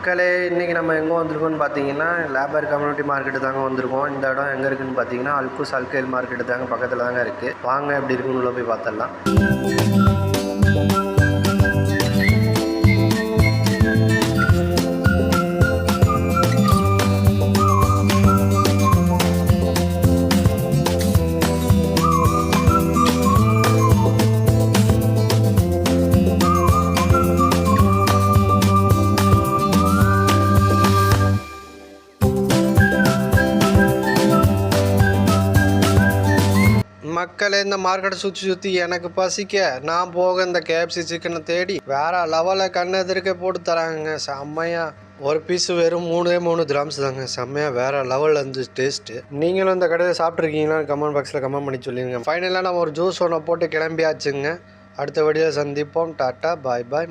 மக்களே, இன்றைக்கி நம்ம எங்கே வந்திருக்கோம்னு பார்த்தீங்கன்னா லேபர் கம்யூனிட்டி மார்க்கெட்டு தாங்க வந்திருக்கோம். இந்த இடம் எங்கே இருக்குதுன்னு பார்த்தீங்கன்னா அல்குஸ் அல்கைல் மார்க்கெட்டு தாங்க பக்கத்தில் தாங்க இருக்குது. வாங்க எப்படி இருக்குன்னு உள்ள போய் பார்த்துடலாம். மக்களே, இந்த மார்க்கெட்டை சுற்றி எனக்கு பசிக்க நான் போக இந்த KFC சிக்கனை தேடி வேற லெவலில் கண்ணு எதிர்க்க போட்டு தராங்க. செம்மையாக ஒரு பீஸு வெறும் 3 கிராம்ஸ் தாங்க. செம்மையாக வேற லெவலில் இருந்து டேஸ்ட்டு. நீங்களும் இந்த கடையில் சாப்பிட்ருக்கீங்களான்னு கமெண்ட் பாக்ஸில் கமெண்ட் பண்ணி சொல்லிடுங்க. ஃபைனலாக நம்ம ஒரு ஜூஸ் ஒன்று போட்டு கிளம்பியாச்சுங்க. அடுத்த வீடியோ சந்திப்போம். டாட்டா பாய் பாய்.